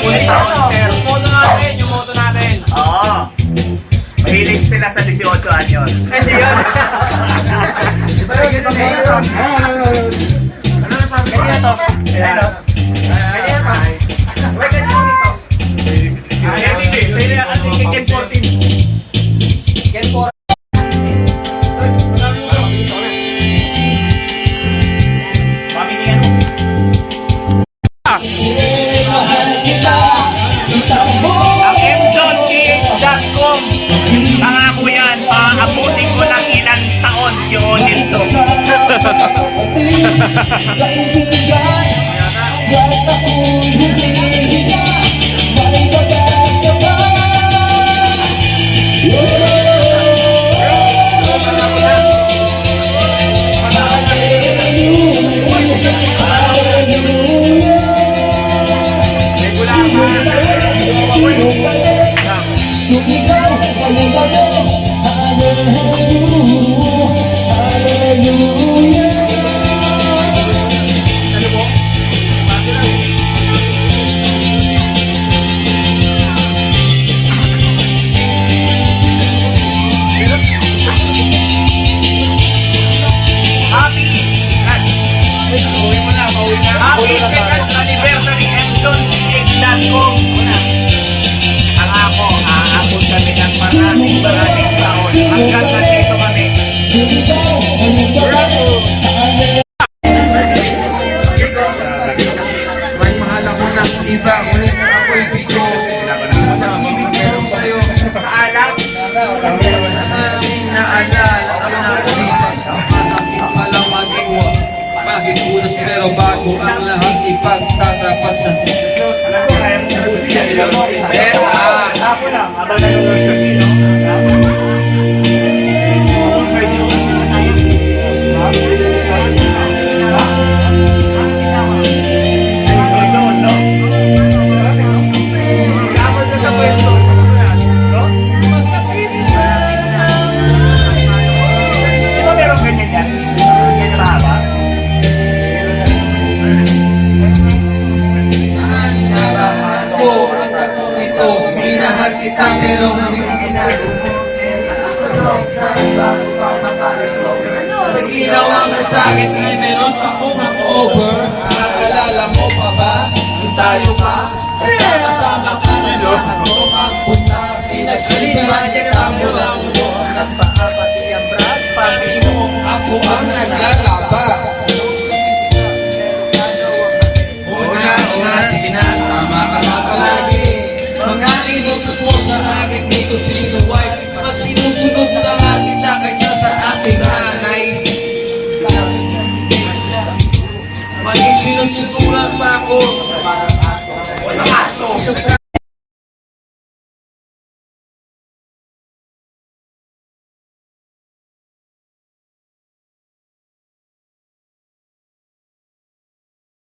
Ulit taon, sir. Yung moto natin, yung moto natin. Oo. Mahilig sila sa 18 anyos. Hindi yun. Ano na sabi ko? Ganyan to. Ayan o. Ganyan pa. Uy, ganyan dito. Ayan, hindi. Sila yung ating Gen 14. Gen 4. Family ano? Ang MzonKH.com. Pangako yan, aabutin ko ng ilang taon si Odin to. Happy second anniversary MzonKH.com. Ang ako, aabot kami ng maraming taon. Hanggang nandito kami. May mahal ako ng iba, ngunit ako'y bigo. Sa pag-ibig meron sa'yo, Sa alak, sa aming naalala ka na ulitas. Masakit palang magiwa, bakit ulas pero bago ang lahat ipagtatapat sa alam ko kaya mo siya. Ako lang, habang nanonood kami, no? Kapag ka sa pwesto, gusto mo yan. masakit sana. Di ba meron ganyan yan? Ganyan mahaba? Saan narahan ko ang tatong ito? Minahal kita pero hindi mo ginagawa. Sa ginawa mo sa akin ay meron pa kong hangover. Naalala mo pa ba? Kung tayo pa kasama-sama ka na sa ato ang punta. Pinagsalitan kita mula mo. Sabi mo ako ang naglalaba. Una, sinatama ka na palagi. Mga inutos mo sa akin dito sino wife. Mas sinusunod na nga kita kaysa sa aking nanay. Maging sinunsuturan pa ako. Walang aso.